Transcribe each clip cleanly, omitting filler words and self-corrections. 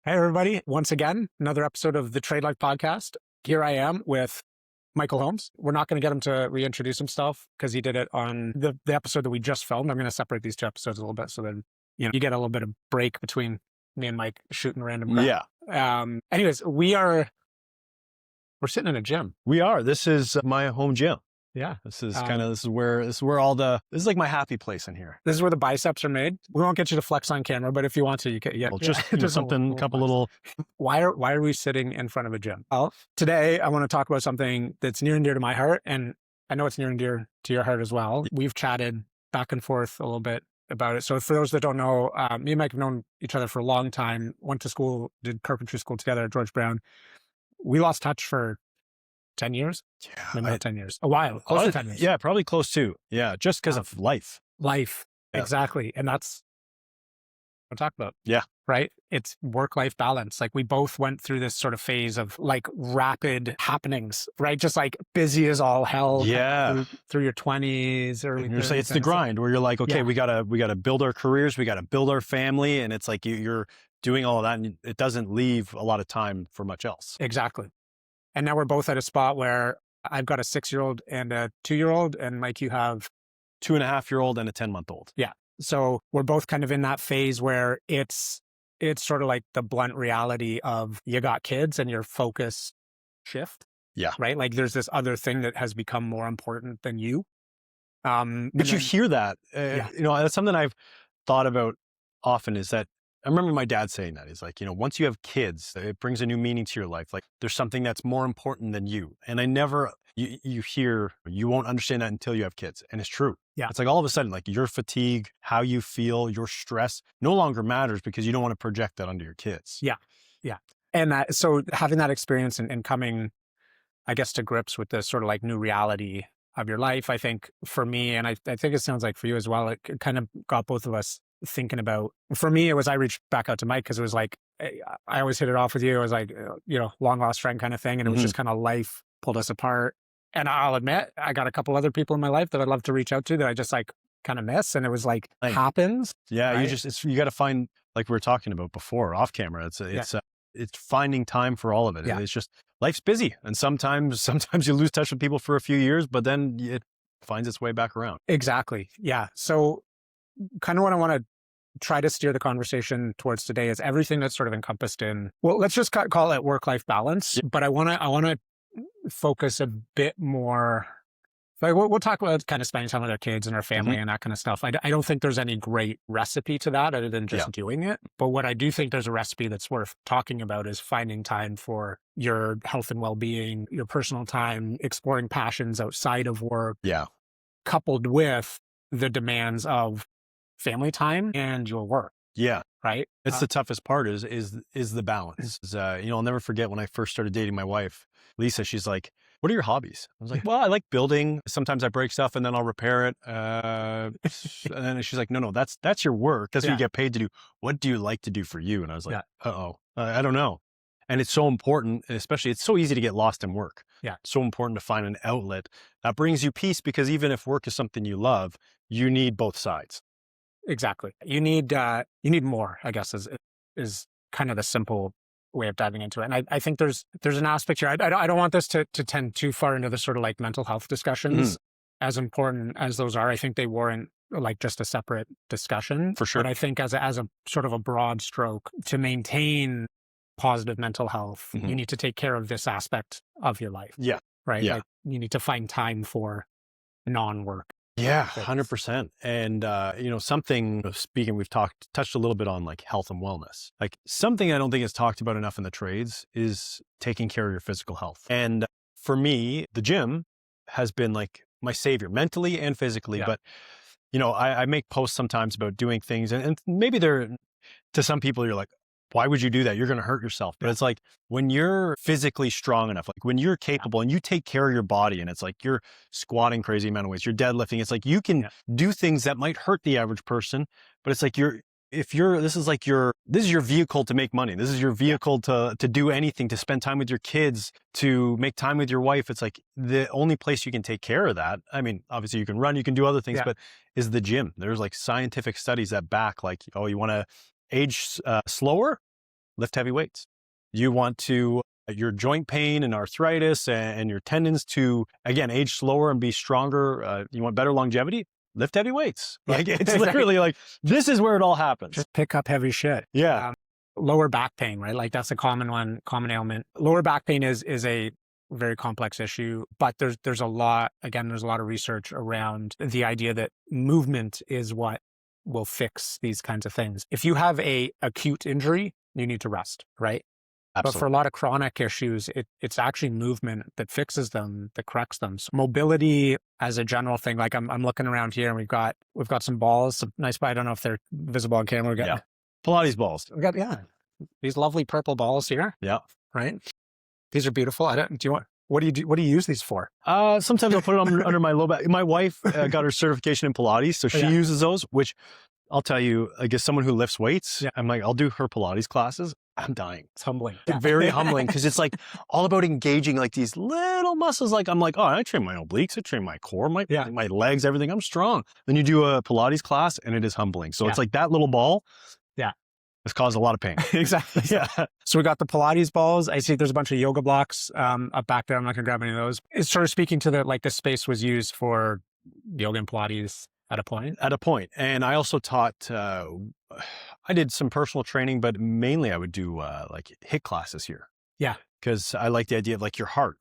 Hey, everybody. Once again, another episode of the Trade Life Podcast. Here I am with Michael Holmes. We're not going to get him to reintroduce himself because he did it on the episode that we just filmed. I'm going to separate these two episodes a little bit so then you get a little bit of break between me and Mike shooting random crap. Yeah. Anyways, we're sitting in a gym. We are. This is my home gym. Yeah. This is where this is like my happy place in here. This is where the biceps are made. We won't get you to flex on camera, but if you want to, you can. Yeah, Well, just something, a couple little. Why are we sitting in front of a gym? Well, today I want to talk about something that's near and dear to my heart, and I know it's near and dear to your heart as well. We've chatted back and forth a little bit about it. So for those that don't know, me and Mike have known each other for a long time. Went to school, did carpentry school together at George Brown. We lost touch for 10 years? Yeah. Maybe not 10 years. A while. Close to 10 years. Yeah, probably close to. Yeah, just because of life. Life. Yeah. Exactly. And that's what I'm talking about. Yeah. Right? It's work-life balance. Like we both went through this sort of phase of like rapid happenings, right? Just like busy as all hell. Yeah. Through your 20s or you're saying it's the grind where you're like, okay, we gotta build our careers, we gotta build our family. And it's like you're doing all of that and it doesn't leave a lot of time for much else. Exactly. And now we're both at a spot where I've got a 6-year-old and a 2-year-old, and Mike, you have 2.5-year-old and a 10-month-old. Yeah. So we're both kind of in that phase where it's sort of like the blunt reality of you got kids and your focus shift. Yeah. Right. Like there's this other thing that has become more important than you. But you hear that, that's something I've thought about often is that I remember my dad saying that. He's like, once you have kids, it brings a new meaning to your life. Like there's something that's more important than you. And I never, you hear, you won't understand that until you have kids. And it's true. Yeah. It's like all of a sudden, like your fatigue, how you feel, your stress no longer matters because you don't want to project that onto your kids. Yeah. Yeah. And so having that experience and coming, I guess, to grips with this sort of like new reality of your life, I think for me, and I think it sounds like for you as well, it kind of got both of us thinking about, for me, it was, I reached back out to Mike because it was like, I always hit it off with you. It was like, long lost friend kind of thing. And it was just kind of life pulled us apart. And I'll admit, I got a couple other people in my life that I'd love to reach out to that I just like kind of miss. And it was like, happens. Yeah. Right? You got to find, like we were talking about before off camera, it's finding time for all of it. Yeah. It's just, life's busy. And sometimes you lose touch with people for a few years, but then it finds its way back around. Exactly. Yeah. So kind of what I want to try to steer the conversation towards today is everything that's sort of encompassed in, well, let's just call it work-life balance. Yeah. But I want to focus a bit more, like we'll talk about kind of spending time with our kids and our family and that kind of stuff. I don't think there's any great recipe to that other than just doing it. But what I do think there's a recipe that's worth talking about is finding time for your health and well-being, your personal time, exploring passions outside of work. Yeah. Coupled with the demands of family time and your work. Yeah. Right. It's the toughest part is the balance. I'll never forget when I first started dating my wife, Lisa, she's like, what are your hobbies? I was like, well, I like building. Sometimes I break stuff and then I'll repair it. And then she's like, no, that's your work. That's what you get paid to do. What do you like to do for you? And I was like, I don't know. And it's so important, especially it's so easy to get lost in work. Yeah. It's so important to find an outlet that brings you peace because even if work is something you love, you need both sides. Exactly. You need more, I guess, is kind of the simple way of diving into it. And I think there's an aspect here. I don't want this to tend too far into the sort of like mental health discussions. As important as those are, I think they warrant like just a separate discussion. For sure. But I think as a sort of a broad stroke, to maintain positive mental health, you need to take care of this aspect of your life. Yeah. Right. Yeah. Like you need to find time for non-work. Yeah, 100%. And, we've touched a little bit on like health and wellness. Like something I don't think is talked about enough in the trades is taking care of your physical health. And for me, the gym has been like my savior mentally and physically. Yeah. But, I make posts sometimes about doing things and maybe to some people, you're like, why would you do that? You're going to hurt yourself. But it's like when you're physically strong enough, like when you're capable and you take care of your body and it's like you're squatting crazy amount of weights, you're deadlifting. It's like you can do things that might hurt the average person, but it's like this is your vehicle to make money. This is your vehicle to do anything, to spend time with your kids, to make time with your wife. It's like the only place you can take care of that. I mean, obviously you can run, you can do other things, but is the gym. There's like scientific studies that back like, you want to age slower, lift heavy weights. You want to, your joint pain and arthritis and your tendons to, again, age slower and be stronger. You want better longevity, lift heavy weights. Like it's literally like, this is where it all happens. Just pick up heavy shit. Yeah. Lower back pain, right? Like that's a common one, common ailment. Lower back pain is a very complex issue, but there's a lot of research around the idea that movement is what will fix these kinds of things. If you have a acute injury, you need to rest, right? Absolutely. But for a lot of chronic issues, it's actually movement that fixes them, that corrects them. So mobility as a general thing, like I'm looking around here and we've got some balls, some nice, I don't know if they're visible on camera. We got Pilates balls. We got these lovely purple balls here. Yeah. Right. These are beautiful. What do you use these for? Sometimes I'll put it under my low back. My wife got her certification in Pilates, so she uses those, which I'll tell you, I guess someone who lifts weights, I'm like, I'll do her Pilates classes. I'm dying. It's humbling. Very humbling, because it's like all about engaging like these little muscles. Like I'm like, oh, I train my obliques, I train my core, my legs, everything. I'm strong. Then you do a Pilates class and it is humbling. So it's like that little ball. Yeah. It's caused a lot of pain. Exactly. Yeah. So we got the Pilates balls. I see there's a bunch of yoga blocks up back there. I'm not gonna grab any of those. It's sort of speaking to the space was used for yoga and Pilates at a point. At a point. And I also taught, I did some personal training, but mainly I would do like HIIT classes here. Yeah. Because I like the idea of like your heart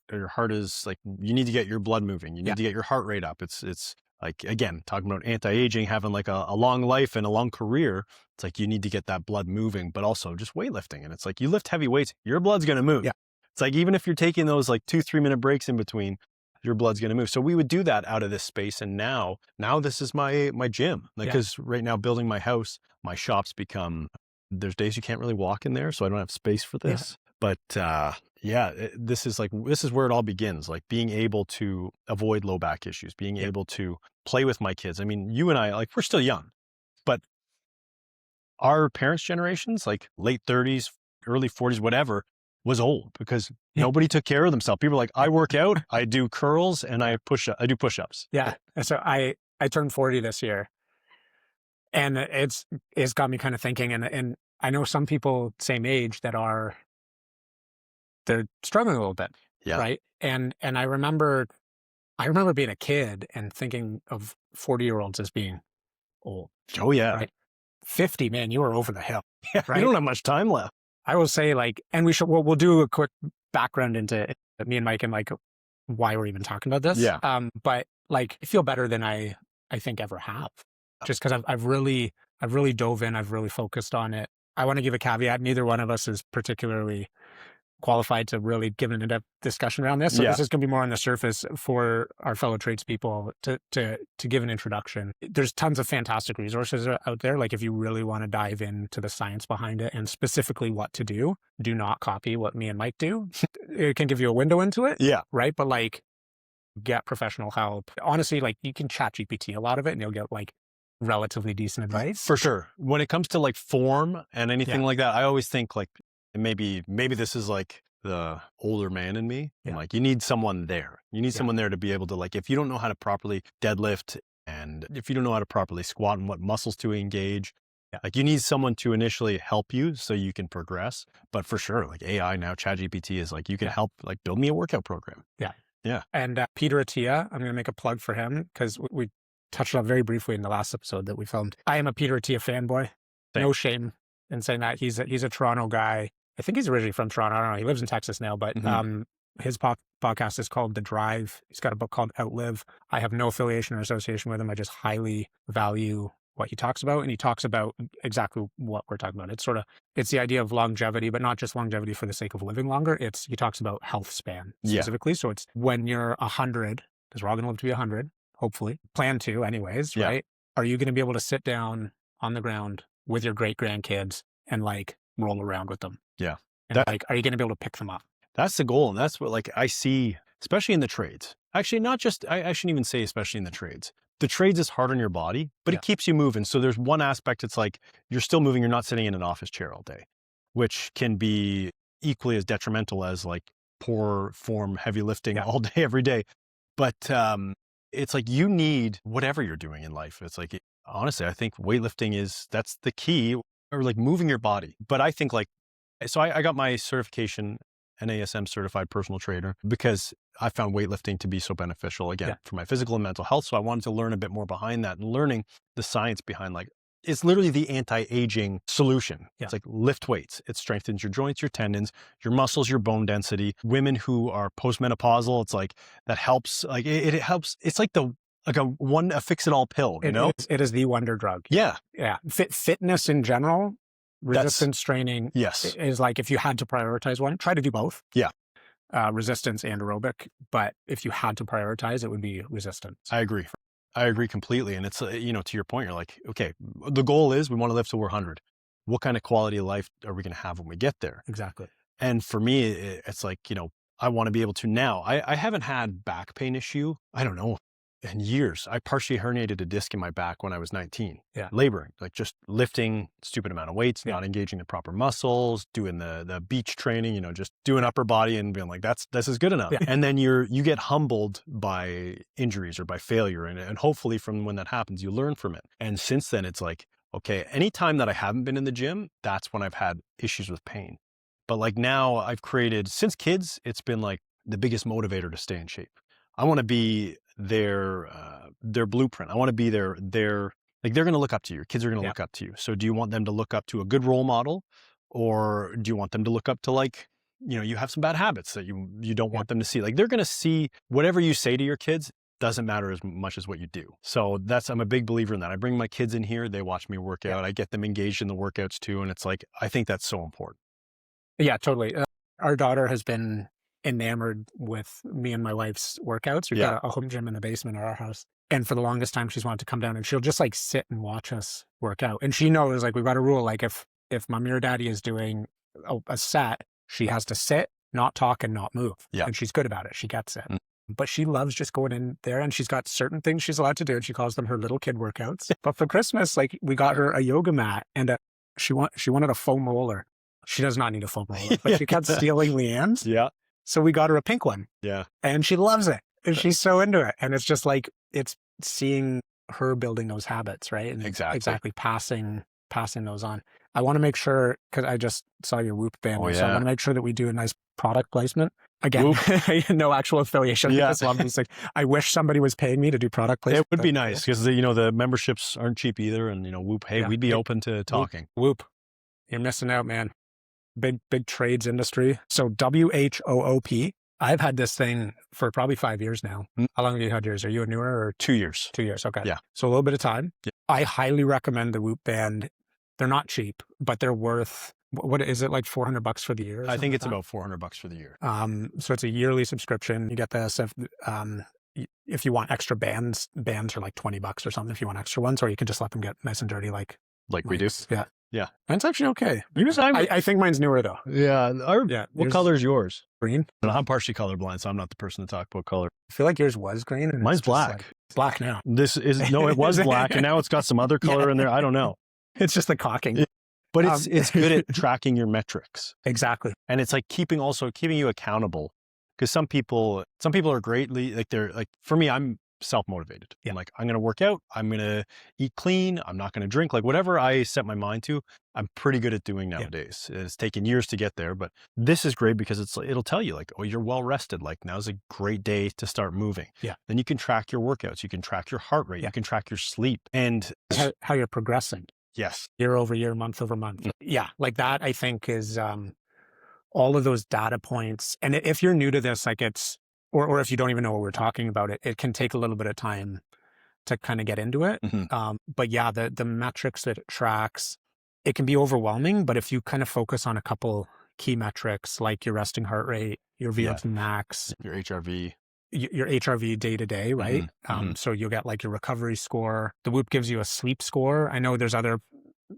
is like, you need to get your blood moving. You need to get your heart rate up. It's like, again, talking about anti-aging, having like a long life and a long career. It's like, you need to get that blood moving, but also just weightlifting. And it's like, you lift heavy weights, your blood's going to move. Yeah. It's like, even if you're taking those like 2-3 minute breaks in between, your blood's going to move. So we would do that out of this space. And now this is my gym. Like, cause right now building my house, my shops there's days you can't really walk in there. So I don't have space for this, but, this is where it all begins. Like being able to avoid low back issues, being able to play with my kids. I mean, you and I, like, we're still young, but our parents' generations, like late 30s, early 40s, whatever, was old because nobody took care of themselves. People are like, I work out, I do curls, and I do push-ups. Yeah. And so I turned 40 this year, and it's got me kind of thinking. And I know some people same age that they're struggling a little bit. Yeah. Right. And I remember being a kid and thinking of 40-year-olds as being old. Oh yeah. Right. 50, man, you were over the hill. Yeah, right? You don't have much time left. I will say, like, and we'll do a quick background into me and Mike and like why we're even talking about this. Yeah. But like, I feel better than I think ever have, just because I've really dove in. I've really focused on it. I want to give a caveat. Neither one of us is particularly qualified to really give an in-depth discussion around this. So this is going to be more on the surface for our fellow tradespeople to give an introduction. There's tons of fantastic resources out there. Like if you really want to dive into the science behind it and specifically what to do not copy what me and Mike do. It can give you a window into it. Yeah. Right. But like, get professional help. Honestly, like you can chat GPT a lot of it and you'll get like relatively decent advice. For sure. When it comes to like form and anything like that, I always think like, maybe this is like the older man in me. Yeah. Like you need someone there. You need someone there to be able to, like, if you don't know how to properly deadlift and if you don't know how to properly squat and what muscles to engage, like you need someone to initially help you so you can progress. But for sure, like AI now, ChatGPT is like, you can help, like build me a workout program. Yeah. Yeah. And Peter Attia, I'm going to make a plug for him because we touched on very briefly in the last episode that we filmed. I am a Peter Attia fanboy. No shame in saying that. He's a Toronto guy. I think he's originally from Toronto. I don't know. He lives in Texas now, but his podcast is called The Drive. He's got a book called Outlive. I have no affiliation or association with him. I just highly value what he talks about. And he talks about exactly what we're talking about. It's the idea of longevity, but not just longevity for the sake of living longer. He talks about health span specifically. Yeah. So it's when you're 100, because we're all going to live to be 100, hopefully. Plan to anyways, right? Are you going to be able to sit down on the ground with your great grandkids and like roll around with them? Yeah. And are you going to be able to pick them up? That's the goal. And that's what like I see, especially in the trades. Actually, not just, I shouldn't even say especially in the trades. The trades is hard on your body, but it keeps you moving. So there's one aspect, it's like you're still moving. You're not sitting in an office chair all day, which can be equally as detrimental as like poor form, heavy lifting all day, every day. But it's like you need whatever you're doing in life. It's like, honestly, I think weightlifting that's the key, or like moving your body. But I think like So I got my certification, NASM certified personal trainer, because I found weightlifting to be so beneficial, again, for my physical and mental health. So I wanted to learn a bit more behind that, and learning the science behind, like, it's literally the anti-aging solution. It's like lift weights. It strengthens your joints, your tendons, your muscles, your bone density. Women who are postmenopausal, it's like that helps. Like it helps. It's like a fix-it-all pill. You know, it is the wonder drug. Yeah. Fitness in general, resistance training. Yes, is like, if you had to prioritize one, try to do both. Yeah. Resistance and aerobic, but if you had to prioritize, it would be resistance. I agree completely. And it's, you know, to your point, you're like, okay, the goal is we want to live till we're 100. What kind of quality of life are we going to have when we get there? Exactly. And for me, it's like, you know, I want to be able to now. I haven't had back pain issue, I don't know, in years. I partially herniated a disc in my back when I was 19. Laboring, like just lifting stupid amount of weights, not engaging the proper muscles, doing the beach training, you know, just doing upper body and being like, this is good enough. And then you get humbled by injuries or by failure. And hopefully from when that happens, you learn from it. And since then, it's like, okay, anytime that I haven't been in the gym, that's when I've had issues with pain. But like now I've created, since kids, it's been like the biggest motivator to stay in shape. I want to be their blueprint. I want to be their like, they're going to look up to you. Your kids are going to look up to you. So do you want them to look up to a good role model, or do you want them to look up to, like, you know, you have some bad habits that you don't want them to see? Like, they're going to see whatever you say to your kids doesn't matter as much as what you do. So I'm a big believer in that. I bring my kids in here, they watch me work out. I get them engaged in the workouts too. And it's like, I think that's so important. Yeah, totally. Our daughter has been enamored with me and my wife's workouts. We've got a home gym in the basement of our house. And for the longest time, she's wanted to come down, and she'll just like sit and watch us work out. And she knows, like, we've got a rule, like if mommy or daddy is doing a set, she has to sit, not talk, and not move. And she's good about it. She gets it. But she loves just going in there, and she's got certain things she's allowed to do, and she calls them her little kid workouts. But for Christmas, like, we got her a yoga mat, and she wanted a foam roller. She does not need a foam roller, but she kept stealing Leanne's. So we got her a pink one. And she loves it. And she's so into it. And it's just like, it's seeing her building those habits, right? And exactly passing those on. I want to make sure, because I just saw your Whoop band, so I want to make sure that we do a nice product placement. Again, no actual affiliation. Like, I wish somebody was paying me to do product placement. It would be nice, because you know, the memberships aren't cheap either. And you know, Whoop, hey, we'd be open to talking. Whoop, you're missing out, man. Big trades industry. So WHOOP. I've had this thing for probably 5 years now. How long have you had yours? Are you a newer, or 2 years? 2 years. Okay. So a little bit of time. I highly recommend the Whoop band. They're not cheap, but they're worth, what is it, like $400 for the year? I think it's about $400 for the year. So it's a yearly subscription. You get this if you want extra bands are like $20 or something if you want extra ones, or you can just let them get nice and dirty like we do. Yeah. Mine's actually okay. I think mine's newer though. What color is yours? Green. I'm partially colorblind, so I'm not the person to talk about color. I feel like yours was green. And mine's black. Like, it's black now. It was black, and now it's got some other color in there. I don't know. It's just the caulking. But it's good at tracking your metrics. Exactly. And it's like keeping you accountable. Because some people are greatly, like, they're like, for me, I'm self-motivated. I'm like, I'm going to work out. I'm going to eat clean. I'm not going to drink. Like, whatever I set my mind to, I'm pretty good at doing nowadays. It's taken years to get there, but this is great because it'll tell you, like, oh, you're well rested. Like, now's a great day to start moving. Then you can track your workouts. You can track your heart rate. You can track your sleep and how you're progressing. Year over year, month over month. Like that, I think, is all of those data points. And if you're new to this, like, it's, or if you don't even know what we're talking about, it can take a little bit of time to kind of get into it. But yeah, the metrics that it tracks, it can be overwhelming. But if you kind of focus on a couple key metrics, like your resting heart rate, your VO2 max, your HRV day to day, right? So you'll get like your recovery score. The Whoop gives you a sleep score. I know there's other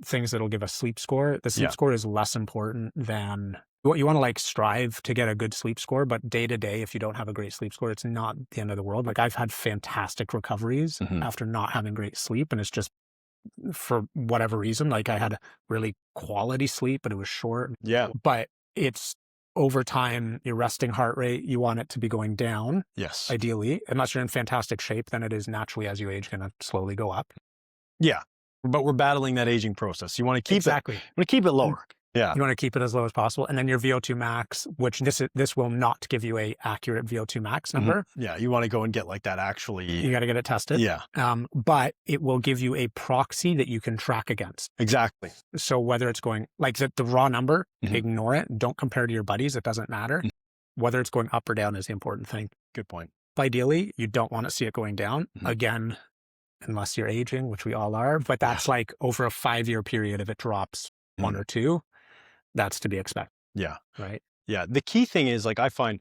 things that'll give a sleep score. The sleep score is less important than what you want to, like, strive to get a good sleep score, but day to day, if you don't have a great sleep score, it's not the end of the world. Like, I've had fantastic recoveries after not having great sleep, and it's just for whatever reason. Like, I had really quality sleep, but it was short. But it's over time, your resting heart rate, you want it to be going down. Ideally, unless you're in fantastic shape, then it is naturally, as you age, going to slowly go up. But we're battling that aging process. You want to keep it lower. Yeah. You want to keep it as low as possible. And then your VO2 max, which this will not give you a accurate VO2 max number. Yeah. You want to go and get like that actually. You got to get it tested. Yeah. But it will give you a proxy that you can track against. Exactly. So whether it's going like the raw number, ignore it. Don't compare to your buddies. It doesn't matter. Whether it's going up or down is the important thing. Good point. Ideally, you don't want to see it going down. Again, unless you're aging, which we all are, but that's like over a 5-year period. If it drops 1 or 2, that's to be expected. Yeah. Right. Yeah. The key thing is like, I find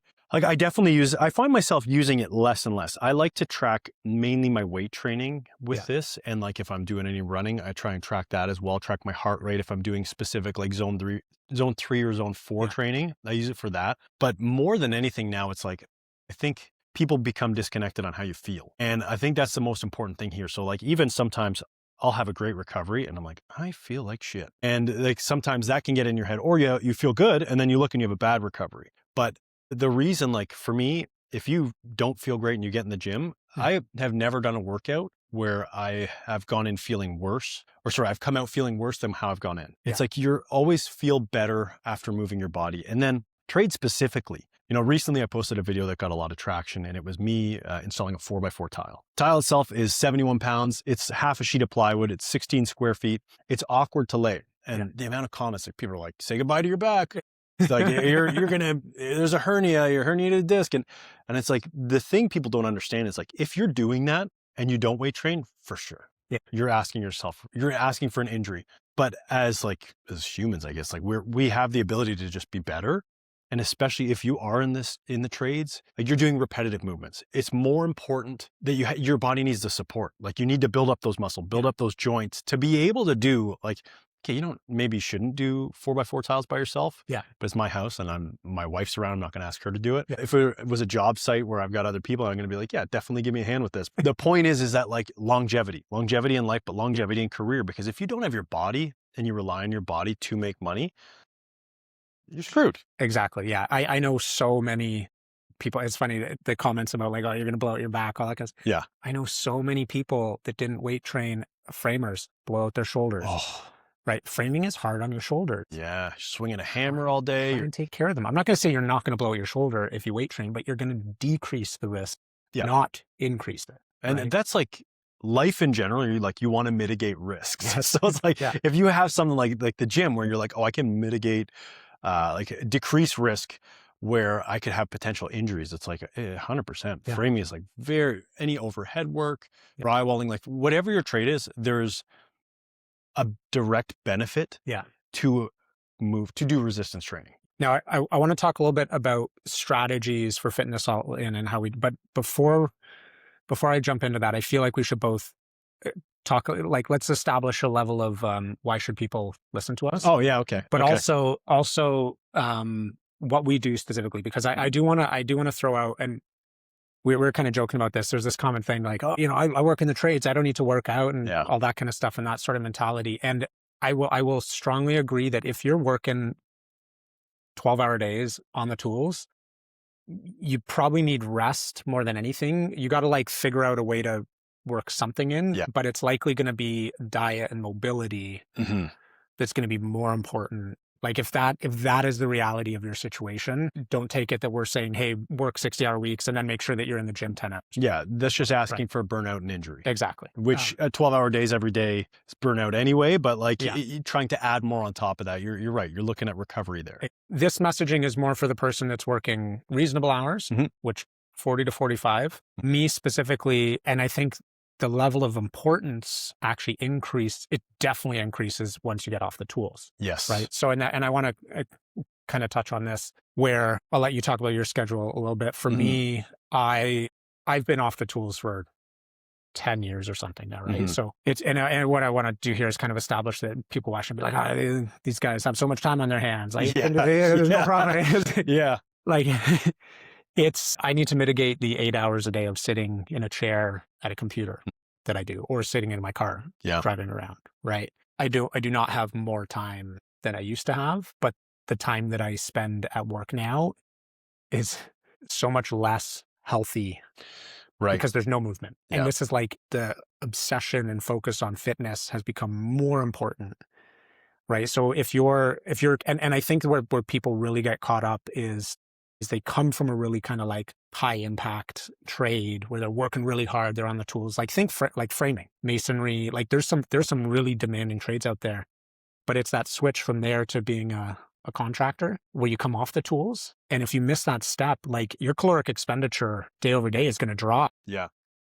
myself using it less and less. I like to track mainly my weight training with this. And like, if I'm doing any running, I try and track that as well. Track my heart rate. If I'm doing specific, like zone 3 or zone 4 training, I use it for that. But more than anything now, it's like, I think people become disconnected on how you feel. And I think that's the most important thing here. So like, even sometimes I'll have a great recovery and I'm like, I feel like shit. And like, sometimes that can get in your head, or you feel good and then you look and you have a bad recovery. But the reason, like for me, if you don't feel great and you get in the gym, I have never done a workout where I have gone in feeling worse, I've come out feeling worse than how I've gone in. It's like, you're always feel better after moving your body. And then trade specifically. Recently I posted a video that got a lot of traction, and it was me installing a 4x4 tile. Tile itself is 71 pounds. It's half a sheet of plywood. It's 16 square feet. It's awkward to lay. And the amount of comments, like people are like, say goodbye to your back. It's like, there's a hernia, you're herniated a disc. And it's like, the thing people don't understand is like, if you're doing that and you don't weight train, for sure, you're asking for an injury. But as humans, I guess, like we have the ability to just be better. And especially if you are in the trades, like you're doing repetitive movements, it's more important that your body needs the support. Like you need to build up those muscles, build up those joints to be able to do like, okay, maybe you shouldn't do 4x4 tiles by yourself. Yeah. But it's my house and my wife's around. I'm not going to ask her to do it. Yeah. If it was a job site where I've got other people, I'm going to be like, yeah, definitely give me a hand with this. The point is that like longevity in life, but longevity in career, because if you don't have your body and you rely on your body to make money, you're screwed. Exactly. Yeah. I know so many people. It's funny, the comments about like, oh, you're going to blow out your back, all that kind of stuff. Yeah. I know so many people that didn't weight train, framers, blow out their shoulders. Oh. Right. Framing is hard on your shoulders. Yeah. Swinging a hammer all day. You're going to take care of them. I'm not going to say you're not going to blow out your shoulder if you weight train, but you're going to decrease the risk, not increase it. And that's like life in general. You want to mitigate risks. So it's like, if you have something like the gym where you're like, oh, I can mitigate, decrease risk where I could have potential injuries. It's like 100%. Framing is like any overhead work, drywalling, like whatever your trade is, there's a direct benefit to do resistance training. Now, I want to talk a little bit about strategies for fitness all in and but before I jump into that, I feel like we should both talk, like, let's establish a level of why should people listen to us? Oh yeah, okay. But also what we do specifically, because I do want to throw out, and we're kind of joking about this. There's this common thing like, oh, I work in the trades, I don't need to work out and all that kind of stuff and that sort of mentality. And I will strongly agree that if you're working 12-hour days on the tools, you probably need rest more than anything. You got to like figure out a way to work something in, but it's likely going to be diet and mobility that's going to be more important. Like if that is the reality of your situation, don't take it that we're saying, hey, work 60-hour weeks and then make sure that you're in the gym 10 hours. Yeah, that's just asking for burnout and injury. Exactly. Which 12-hour days every day is burnout anyway, but like trying to add more on top of that, you're right. You're looking at recovery there. This messaging is more for the person that's working reasonable hours, which 40 to 45. Me specifically, and I think the level of importance actually it definitely increases once you get off the tools. Yes. Right. So, and I want to kind of touch on this, where I'll let you talk about your schedule a little bit. For me, I've been off the tools for 10 years or something now. Right. So and what I want to do here is kind of establish that people watching be like, oh, these guys have so much time on their hands. Like there's no problem. Like I need to mitigate the 8 hours a day of sitting in a chair at a computer that I do, or sitting in my car driving around, right? I do not have more time than I used to have, but the time that I spend at work now is so much less healthy, right? Because there's no movement. And this is like the obsession and focus on fitness has become more important right? So if you're, and I think where people really get caught up is they come from a really kind of like high impact trade where they're working really hard. They're on the tools. Like think like framing, masonry, like there's some really demanding trades out there, but it's that switch from there to being a contractor where you come off the tools. And if you miss that step, like your caloric expenditure day over day is going to drop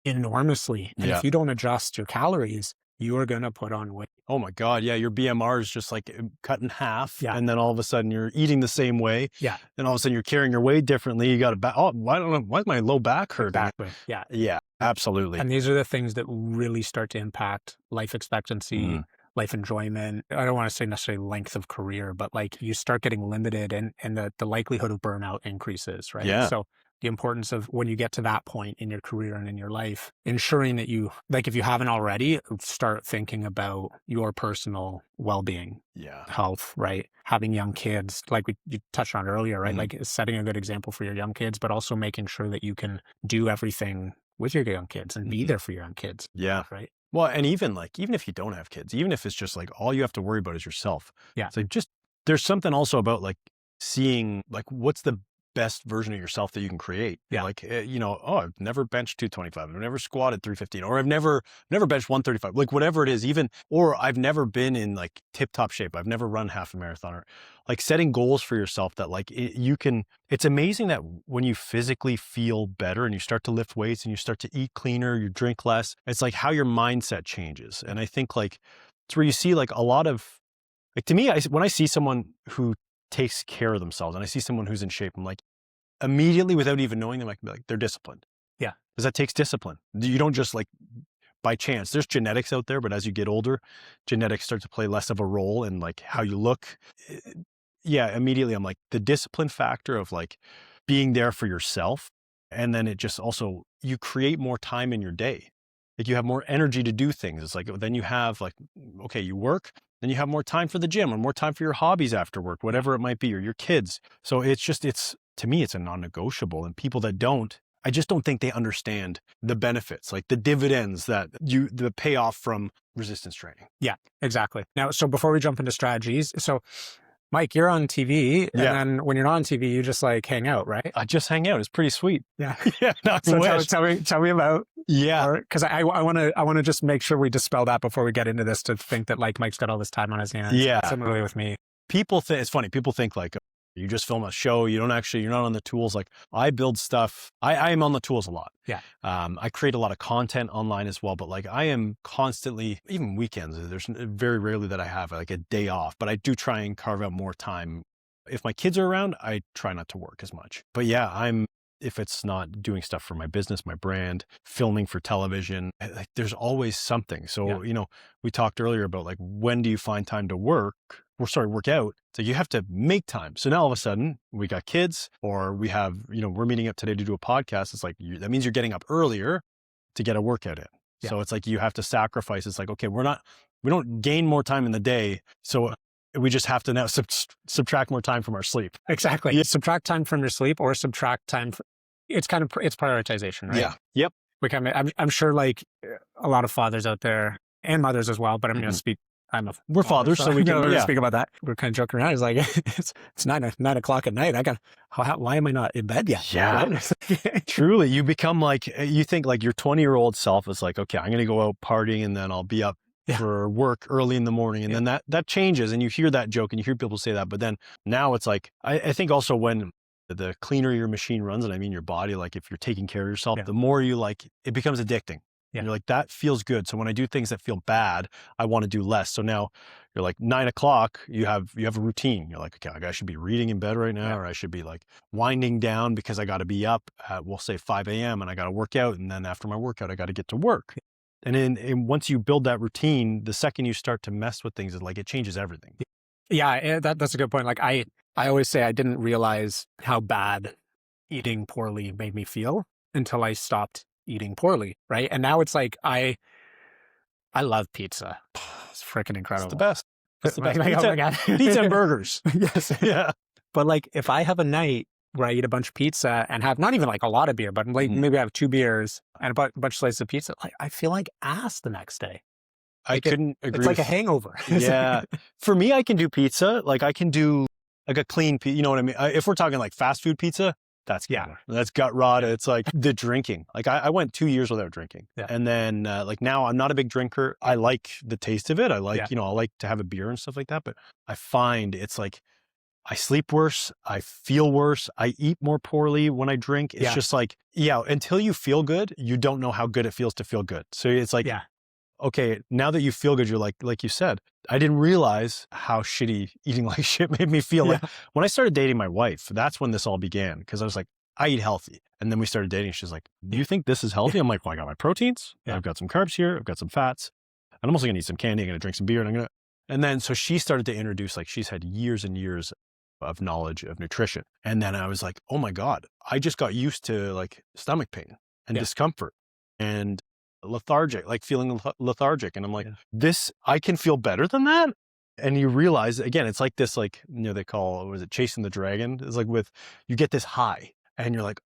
enormously. And if you don't adjust your calories, you are going to put on weight. Oh my God. Yeah. Your BMR is just like cut in half. And then all of a sudden you're eating the same way. Then all of a sudden you're carrying your weight differently. You got to why is my low back hurting? Exactly. Yeah, absolutely. And these are the things that really start to impact life expectancy, life enjoyment. I don't want to say necessarily length of career, but like you start getting limited and the likelihood of burnout increases, right? So the importance of when you get to that point in your career and in your life, ensuring that you, like if you haven't already, start thinking about your personal well-being, health, right? Having young kids, like you touched on earlier, right? Like setting a good example for your young kids, but also making sure that you can do everything with your young kids and be there for your young kids. Right. Well, and even if you don't have kids, even if it's just like all you have to worry about is yourself. So just, there's something also about like seeing like what's the best version of yourself that you can create. Like, I've never benched 225. I've never squatted 315, or I've never benched 135, like whatever it is, or I've never been in like tip top shape. I've never run half a marathon, or like setting goals for yourself that like it's amazing that when you physically feel better and you start to lift weights and you start to eat cleaner, you drink less, it's like how your mindset changes. And I think like it's where you see like a lot of, like to me, when I see someone who takes care of themselves and I see someone who's in shape, I'm like, immediately without even knowing them, I can be like, they're disciplined. Because that takes discipline. You don't just like by chance. There's genetics out there, but as you get older, genetics start to play less of a role in like how you look. Immediately I'm like the discipline factor of like being there for yourself. And then it just also, you create more time in your day. Like you have more energy to do things. It's like, then you have like, okay, you work, then you have more time for the gym or more time for your hobbies after work, whatever it might be, or your kids. So to me, it's a non-negotiable. And people that don't, I just don't think they understand the benefits, like the dividends the payoff from resistance training. Yeah, exactly. Now, so before we jump into strategies, so Mike, you're on TV, and then when you're not on TV, you just like hang out, right? I just hang out. It's pretty sweet. So tell me about because I want to just make sure we dispel that before we get into this, to think that like Mike's got all this time on his hands. Similarly with me. It's funny. People think like you just film a show. You're not on the tools. Like I build stuff. I am on the tools a lot. I create a lot of content online as well, but like I am constantly, even weekends, there's very rarely that I have like a day off, but I do try and carve out more time. If my kids are around, I try not to work as much, but if it's not doing stuff for my business, my brand, filming for television, like there's always something. So, we talked earlier about like, when do you find time to work out? So you have to make time. So now all of a sudden we got kids, or we have, we're meeting up today to do a podcast. It's like, that means you're getting up earlier to get a workout in. So it's like, you have to sacrifice. It's like, okay, we don't gain more time in the day. So we just have to now subtract more time from our sleep. Exactly. Subtract time from your sleep, or subtract time. It's prioritization, right? I'm sure like a lot of fathers out there and mothers as well, but I'm going to speak. We're fathers, so we can speak about that. We're kind of joking around. It's like, it's 9 o'clock at night. Why am I not in bed yet? Right? Truly, you become like, you think like your 20-year-old self is like, okay, I'm going to go out partying and then I'll be up for work early in the morning. And then that changes, and you hear that joke and you hear people say that. But then now it's like, I think also when the cleaner your machine runs, and I mean your body, like if you're taking care of yourself, the more you like, it becomes addicting. And you're like, that feels good. So when I do things that feel bad, I want to do less. So now you're like 9 o'clock, you have a routine. You're like, okay, I should be reading in bed right now, or I should be like winding down because I got to be up at, we'll say 5 a.m. and I got to work out. And then after my workout, I got to get to work. And then once you build that routine, the second you start to mess with things, it changes everything. Yeah, that's a good point. Like I always say I didn't realize how bad eating poorly made me feel until I stopped eating poorly, right? And now it's like I love pizza. It's freaking incredible. It's the best. It's the best. Oh my God. Pizza and burgers. Yes. Yeah. But like if I have a night where I eat a bunch of pizza and have not even like a lot of beer, but like maybe I have 2 beers and a bunch of slices of pizza, like I feel like ass the next day. I Like couldn't agree it's like a with, hangover. yeah. For me, I can do pizza. Like I can do like a clean pizza. You know what I mean? If we're talking like fast food pizza, that's Yeah. killer. That's gut rot. It's like the drinking. Like I went 2 years without drinking. Yeah. And then like now I'm not a big drinker. I like the taste of it. I like, Yeah. you know, I like to have a beer and stuff like that. But I find it's like I sleep worse. I feel worse. I eat more poorly when I drink. It's Yeah. just like, yeah, until you feel good, you don't know how good it feels to feel good. So it's like, Yeah. okay, now that you feel good, you're like you said, I didn't realize how shitty eating like shit made me feel. Yeah. Like when I started dating my wife, that's when this all began. Cause I was like, I eat healthy. And then we started dating. She's like, do you think this is healthy? I'm like, well, I got my proteins. Yeah. I've got some carbs here. I've got some fats. And I'm also gonna eat some candy. I'm gonna drink some beer and then so she started to introduce, like she's had years and years of knowledge of nutrition. And then I was like, oh my God, I just got used to like stomach pain and discomfort and lethargic, like feeling lethargic. And I'm like, this, I can feel better than that. And you realize again, it's like this, like, you know, they call, what is it, chasing the dragon? It's like you get this high and you're like,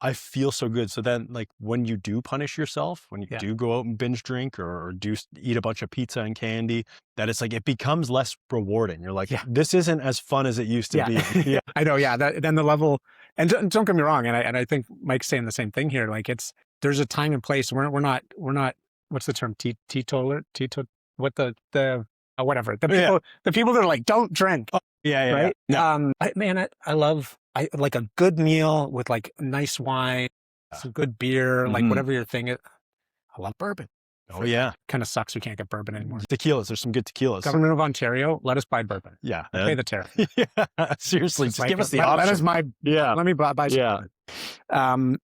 I feel so good. So then like when you do punish yourself, when you do go out and binge drink or do eat a bunch of pizza and candy, that it's like, it becomes less rewarding. You're like, this isn't as fun as it used to be. Yeah. I know. Yeah. Then the level, and don't get me wrong. And I think Mike's saying the same thing here. Like there's a time and place. We're not, what's the term? Teetotaler, whatever. The people that are like, don't drink. Oh, yeah. Right. Yeah. I love like a good meal with like nice wine, some good beer, like whatever your thing is. I love bourbon. Oh yeah. Kind of sucks we can't get bourbon anymore. Tequilas. There's some good tequilas. Government of Ontario, let us buy bourbon. Yeah. We'll pay the tariff. Yeah. Seriously. Just like, give us the option. That is my, let me buy some bourbon.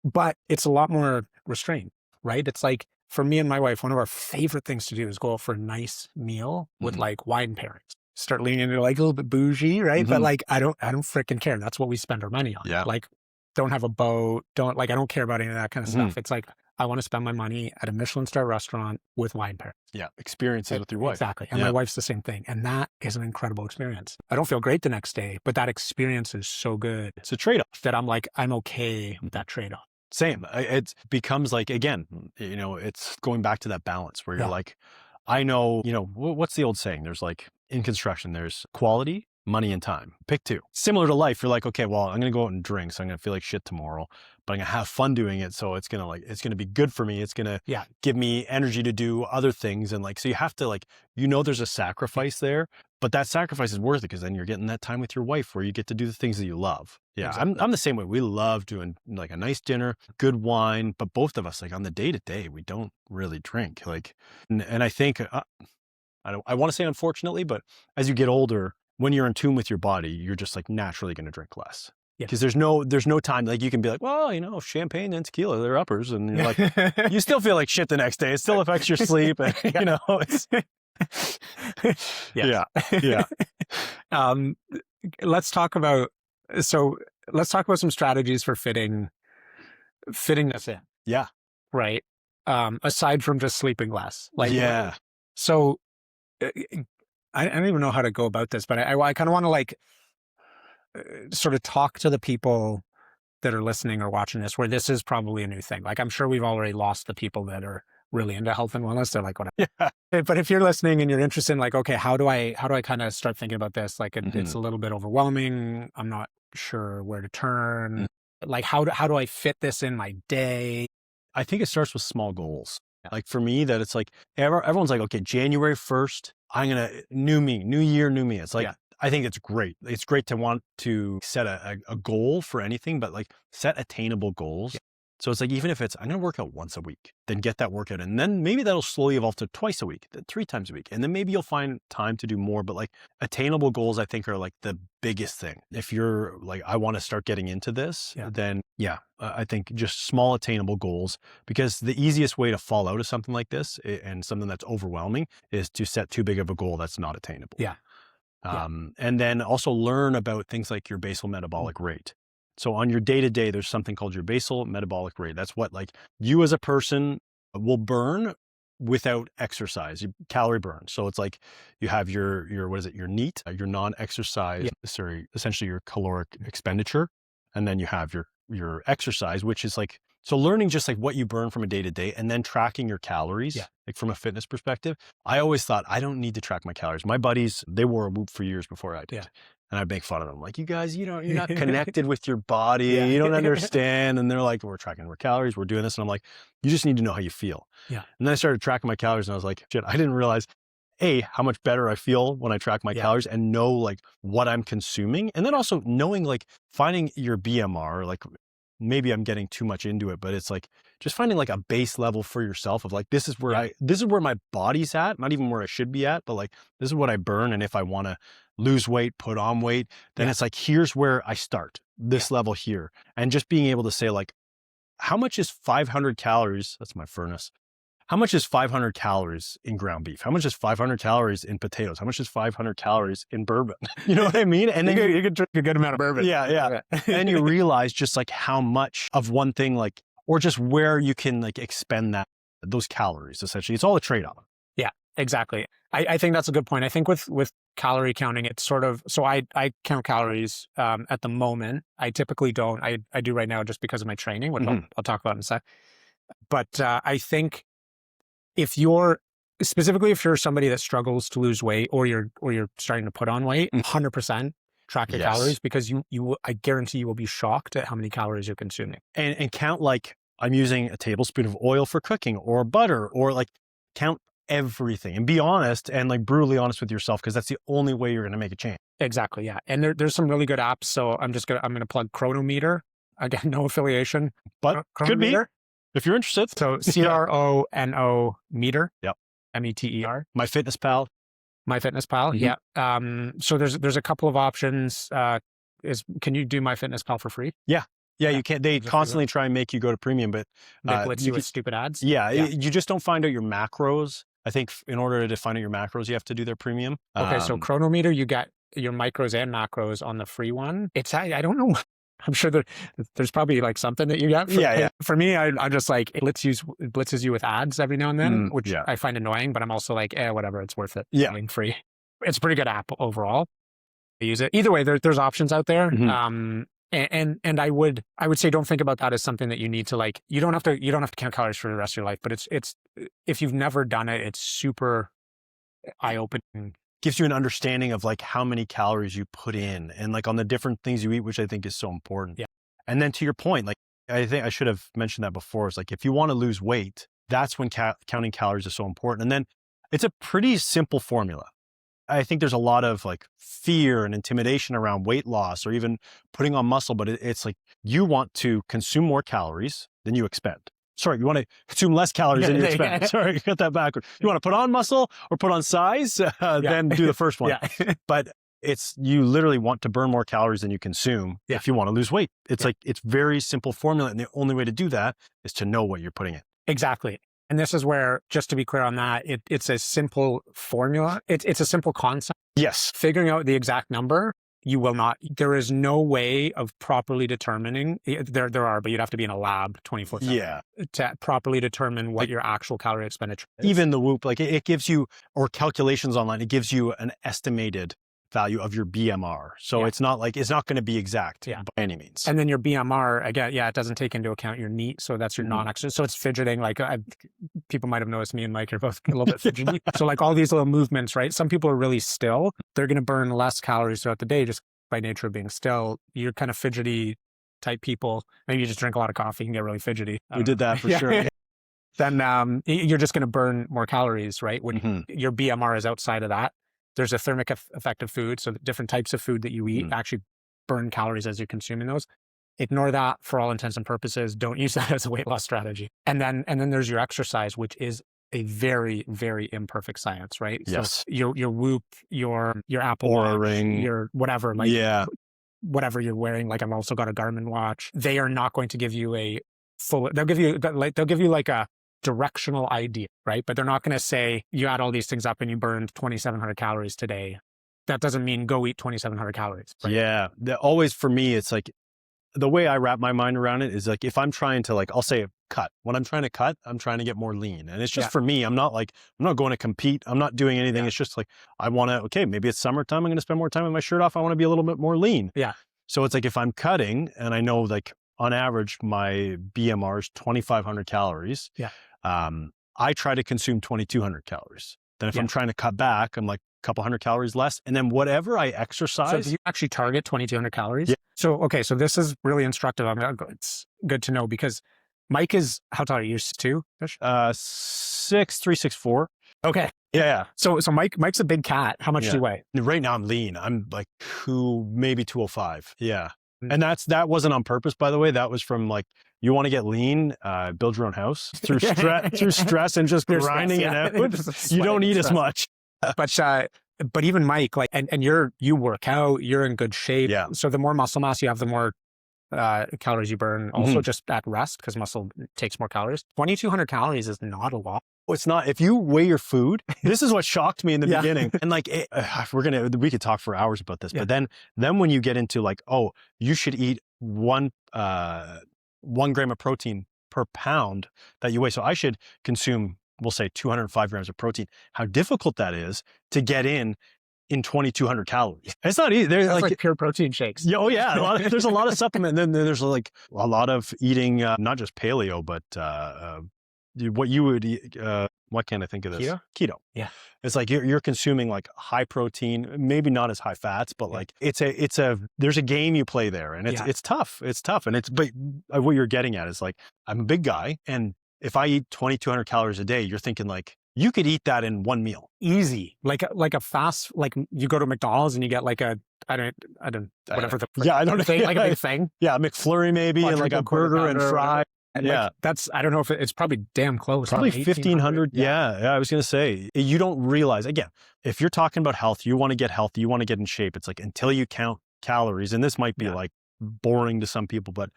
But it's a lot more restrained, right? It's like for me and my wife, one of our favorite things to do is go out for a nice meal with like wine pairings. Start leaning into like a little bit bougie, right? But like, I don't freaking care. That's what we spend our money on. Yeah. Like, don't have a boat. I don't care about any of that kind of stuff. It's like, I want to spend my money at a Michelin star restaurant with wine pairings. Yeah. Experiences with your wife. Exactly. And my wife's the same thing. And that is an incredible experience. I don't feel great the next day, but that experience is so good. It's a trade-off that I'm like, I'm okay with that trade-off. Same. It becomes like, again, you know, it's going back to that balance where you're like, I know, you know, what's the old saying? There's like in construction, there's quality, money, and time. Pick two. Similar to life, you're like, okay, well, I'm going to go out and drink, so I'm going to feel like shit tomorrow, but I'm going to have fun doing it. So it's going to be good for me. It's going to give me energy to do other things. And like, so you have to like, you know, there's a sacrifice there, but that sacrifice is worth it because then you're getting that time with your wife where you get to do the things that you love. Yeah. Exactly. I'm the same way. We love doing like a nice dinner, good wine, but both of us, like on the day to day, we don't really drink. Like, and I think, I want to say unfortunately, but as you get older, when you're in tune with your body, you're just like naturally going to drink less. Because there's no time, like you can be like, well, you know, champagne and tequila, they're uppers. And you're like, you still feel like shit the next day. It still affects your sleep. And, you know, it's, yeah. Let's talk about some strategies for fitting this in. Yeah. Right. Aside from just sleeping less. Like, so I don't even know how to go about this, but I kind of want to like sort of talk to the people that are listening or watching this, where this is probably a new thing. Like, I'm sure we've already lost the people that are really into health and wellness. They're like, whatever. Yeah. But if you're listening and you're interested in like, okay, how do I kind of start thinking about this? Like it's a little bit overwhelming. I'm not sure where to turn. Like, how do I fit this in my day? I think it starts with small goals. Like for me, that it's like, everyone's like, okay, January 1st, I'm going to, new me, new year, new me. It's like, I think it's great. It's great to want to set a goal for anything, but like set attainable goals. So it's like, even if it's, I'm going to work out once a week, then get that workout. And then maybe that'll slowly evolve to twice a week, then 3 times a week. And then maybe you'll find time to do more, but like attainable goals, I think are like the biggest thing. If you're like, I want to start getting into this, then I think just small attainable goals, because the easiest way to fall out of something like this and something that's overwhelming is to set too big of a goal that's not attainable. And then also learn about things like your basal metabolic rate. So on your day-to-day, there's something called your basal metabolic rate. That's what like you as a person will burn without exercise, your calorie burn. So it's like you have your what is it? Your NEAT, your non-exercise, essentially your caloric expenditure. And then you have your exercise, which is like So learning just like what you burn from a day to day and then tracking your calories, like from a fitness perspective. I always thought I don't need to track my calories. My buddies, they wore a Whoop for years before I did. And I'd make fun of them. Like, you guys, you're not connected with your body. You don't understand. And they're like, we're tracking our calories. We're doing this. And I'm like, you just need to know how you feel. And then I started tracking my calories and I was like, shit, I didn't realize how much better I feel when I track my calories and know like what I'm consuming. And then also knowing, like, finding your BMR, like maybe I'm getting too much into it, but it's like just finding like a base level for yourself of like, this is where this is where my body's at, not even where I should be at, but like, this is what I burn. And if I want to lose weight, put on weight, then it's like, here's where I start, this level here. And just being able to say like, how much is 500 calories? That's my furnace. How much is 500 calories in ground beef? How much is 500 calories in potatoes? How much is 500 calories in bourbon? You know what I mean? And then you can drink a good amount of bourbon. And then you realize just like how much of one thing, like, or just where you can like expend those calories, essentially. It's all a trade-off. Yeah, exactly. I think that's a good point. I think with calorie counting, it's sort of, so I count calories at the moment. I typically don't. I do right now just because of my training, which I'll talk about in a sec. But I think specifically if you're somebody that struggles to lose weight or you're starting to put on weight, 100% track your calories, because I guarantee you will be shocked at how many calories you're consuming. And count, like, I'm using a tablespoon of oil for cooking or butter, or like count everything and be honest and like brutally honest with yourself, because that's the only way you're going to make a change. Exactly. Yeah. And there's some really good apps. So I'm going to plug Chronometer. Again, no affiliation, but could be. If you're interested. So CRONO meter. Yep. METER. MyFitnessPal. Yeah. So there's a couple of options. Can you do MyFitnessPal for free? Yeah, you can. They constantly try and make you go to premium, but blitz you with stupid ads. You just don't find out your macros. I think in order to find out your macros, you have to do their premium. Okay, so Chronometer, you get your micros and macros on the free one. I don't know. I'm sure there's probably like something that you get. For me, I just like, it blitzes you with ads every now and then, which I find annoying, but I'm also like, whatever, it's worth it. Being free. It's a pretty good app overall. I use it. Either way, there's options out there. And I would say, don't think about that as something that you need to like, you don't have to count calories for the rest of your life, but it's if you've never done it, it's super eye-opening. Gives you an understanding of like how many calories you put in and like on the different things you eat, which I think is so important. And then to your point, like, I think I should have mentioned that before. It's like, if you want to lose weight, that's when counting calories is so important. And then it's a pretty simple formula. I think there's a lot of like fear and intimidation around weight loss or even putting on muscle, but it's like, you want to consume more calories than you expend. Sorry, you want to consume less calories than you expend. Sorry, I got that backwards. You want to put on muscle or put on size, then do the first one. But you literally want to burn more calories than you consume if you want to lose weight. It's like, it's very simple formula. And the only way to do that is to know what you're putting in. Exactly. And this is where, just to be clear on that, it's a simple formula. It's a simple concept. Yes. Figuring out the exact number, there is no way of properly determining, there are, but you'd have to be in a lab 24/7 to properly determine what your actual calorie expenditure is. Even the Whoop, like it gives you, or calculations online, it gives you an estimated value of your BMR. So it's not going to be exact by any means. And then your BMR, again, it doesn't take into account your NEAT. So that's your non-exercise. So it's fidgeting. Like people might've noticed me and Mike are both a little bit fidgety. So like all these little movements, right? Some people are really still. They're going to burn less calories throughout the day just by nature of being still. You're kind of fidgety type people. Maybe you just drink a lot of coffee and get really fidgety. We did that for sure. Then you're just going to burn more calories, right? When your BMR is outside of that. There's a thermic effect of food. So the different types of food that you eat actually burn calories as you're consuming those. Ignore that for all intents and purposes. Don't use that as a weight loss strategy. And then there's your exercise, which is a very, very imperfect science, right? Yes. So your Whoop, your Apple Oura Watch, Ring, your whatever, like whatever you're wearing. Like I've also got a Garmin watch. They are not going to give you they'll give you like a directional idea, right? But they're not going to say you add all these things up and you burned 2,700 calories today. That doesn't mean go eat 2,700 calories. Right? Always for me, it's like the way I wrap my mind around it is like, if I'm trying to like, I'll say cut. When I'm trying to cut, I'm trying to get more lean. And it's just for me, I'm not going to compete. I'm not doing anything. It's just like, I want to, maybe it's summertime. I'm going to spend more time with my shirt off. I want to be a little bit more lean. Yeah. So it's like, if I'm cutting and I know like on average, my BMR is 2,500 calories. Yeah. I try to consume 2,200 calories. Then if I'm trying to cut back, I'm like a couple hundred calories less. And then whatever I exercise. So do you actually target 2,200 calories? Yeah. So, okay. So this is really instructive. It's good to know because Mike is, how tall are you? 6'2"? 6'3", 6'4". Okay. Yeah. So Mike's a big cat. How much do you weigh? Right now I'm lean. I'm like maybe 205. Yeah. And that wasn't on purpose, by the way. That was from like, you want to get lean, build your own house through stress and just grinding it out. You don't eat as much. But even Mike, like, and you work out, you're in good shape. Yeah. So the more muscle mass you have, the more calories you burn. Also just at rest, because muscle takes more calories. 2,200 calories is not a lot. It's not. If you weigh your food, this is what shocked me in the beginning. And like, we could talk for hours about this, but then when you get into like, oh, you should eat 1 gram of protein per pound that you weigh. So I should consume, we'll say 205 grams of protein. How difficult that is to get in 2,200 calories. It's not easy. There's like pure protein shakes. Yeah, oh yeah. There's a lot of supplement. And then there's like a lot of eating, not just paleo, but what you would eat, what can I think of this? Keto. Yeah. It's like you're consuming like high protein, maybe not as high fats, but like there's a game you play there, and it's tough. It's tough. And but what you're getting at is like, I'm a big guy, and if I eat 2,200 calories a day, you're thinking like, you could eat that in one meal. Easy. Like a fast, like you go to McDonald's and you get like a, I don't, whatever the, I don't know. Thing, like a big thing. Yeah. A McFlurry maybe, and like a burger and fries. And like, I don't know if it's probably damn close. Probably 1,500. Yeah. I was going to say, you don't realize, again, if you're talking about health, you want to get healthy, you want to get in shape. It's like, until you count calories, and this might be like boring to some people, but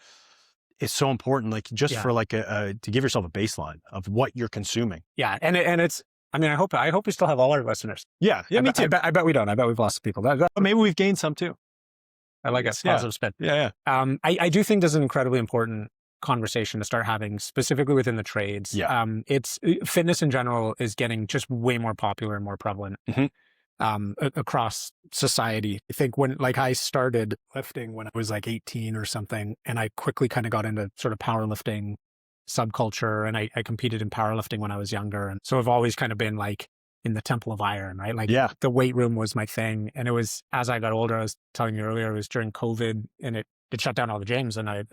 it's so important, like just for like to give yourself a baseline of what you're consuming. Yeah. And it's, I mean, I hope we still have all our listeners. Yeah. Me too. I bet we don't. I bet we've lost people. But maybe we've gained some too. I like a positive spin. Yeah. I do think this is an incredibly important conversation to start having, specifically within the trades. Yeah. It's fitness in general is getting just way more popular and more prevalent across society. I think when I started lifting when I was like 18 or something, and I quickly kind of got into sort of powerlifting subculture, and I competed in powerlifting when I was younger. And so I've always kind of been like in the temple of iron, right? Like the weight room was my thing. And it was, as I got older, I was telling you earlier, it was during COVID, and it shut down all the gyms, and I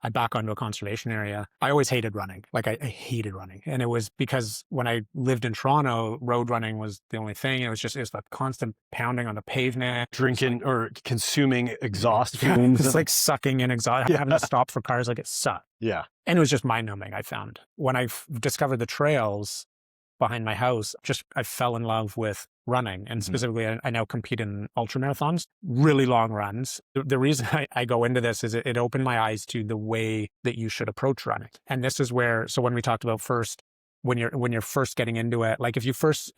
back onto a conservation area. I always hated running. Like I hated running. And it was because when I lived in Toronto, road running was the only thing. It was the constant pounding on the pavement. Drinking or consuming exhaust fumes. It's like sucking in exhaust, having to stop for cars. Like it sucked. Yeah. And it was just mind numbing, I found. When I discovered the trails behind my house, I fell in love with running. And specifically, I now compete in ultra marathons, really long runs. The reason I go into this is it opened my eyes to the way that you should approach running. And this is where, so when we talked about first, when you're first getting into it, like if you're first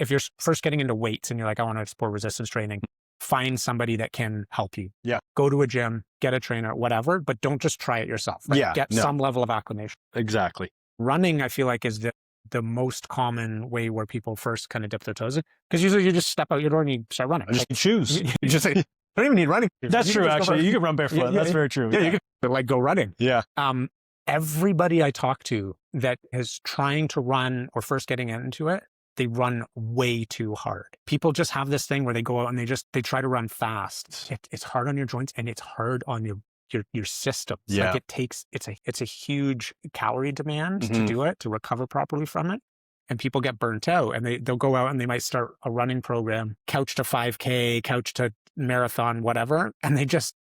getting into weights and you're like, I want to explore resistance training, find somebody that can help you. Yeah. Go to a gym, get a trainer, whatever, but don't just try it yourself. Right? Get some level of acclimation. Exactly. Running, I feel like, is the most common way where people first kind of dip their toes in. Because usually you just step out your door and you start running. Just shoes. You just say, I don't even need running shoes. That's true, actually. You can run barefoot. That's very true. Yeah, you can like go running. Yeah. Everybody I talk to that is trying to run or first getting into it, they run way too hard. People just have this thing where they go out and they try to run fast. It's hard on your joints and it's hard on your systems. Yeah. Like it's a huge calorie demand to do it, to recover properly from it. And people get burnt out, and they'll go out and they might start a running program, couch to 5K, couch to marathon, whatever. And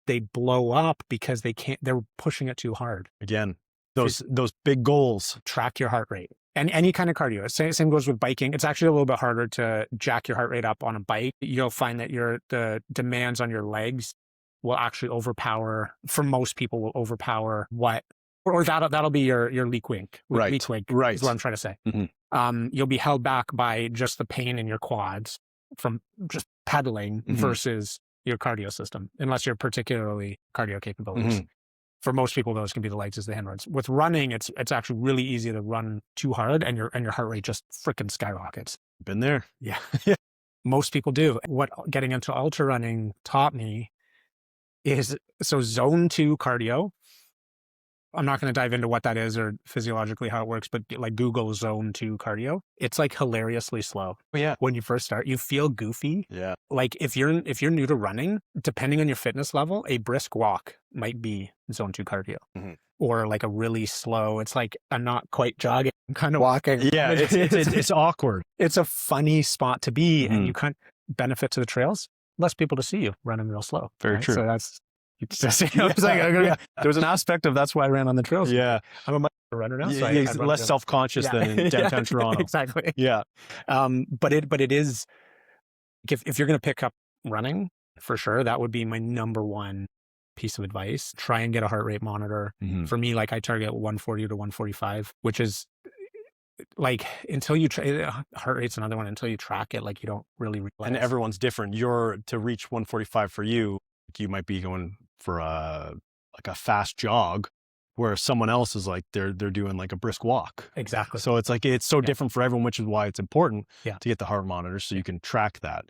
they blow up because they're pushing it too hard. Again, those big goals. Track your heart rate. And any kind of cardio. Same goes with biking. It's actually a little bit harder to jack your heart rate up on a bike. You'll find that the demands on your legs will actually for most people will overpower that'll be your leak wink. Right. Leak wink right. is what I'm trying to say. Mm-hmm. You'll be held back by just the pain in your quads from just pedaling versus your cardio system, unless you're particularly cardio capabilities. For most people, those can be the legs as the inwards. With running, it's actually really easy to run too hard, and your heart rate just freaking skyrockets. Been there. Yeah. Most people do. What getting into ultra running taught me is, so zone 2 cardio, I'm not going to dive into what that is or physiologically how it works, but like Google zone 2 cardio. It's like hilariously slow. Oh, yeah. When you first start, you feel goofy. Yeah. Like if you're new to running, depending on your fitness level, a brisk walk might be zone 2 cardio. Or like a really slow, it's like a not quite jogging kind of walking. Yeah, it's awkward. It's a funny spot to be, and you can't benefit to the trails. Less people to see you running real slow. Very true. So that's, it's like, there was an aspect of that's why I ran on the trails. Yeah. I'm a much better runner now. So He's less self-conscious than in downtown Toronto. Exactly. Yeah. But it is, if you're going to pick up running, for sure, that would be my number one piece of advice. Try and get a heart rate monitor. For me, like I target 140 to 145, which is like until you heart rate's another one. Until you track it, like you don't really realize. And everyone's different. To reach 145 for you, you might be going for a fast jog, where someone else is like they're doing like a brisk walk. Exactly. So it's like it's so different for everyone, which is why it's important to get the heart monitor so you can track that.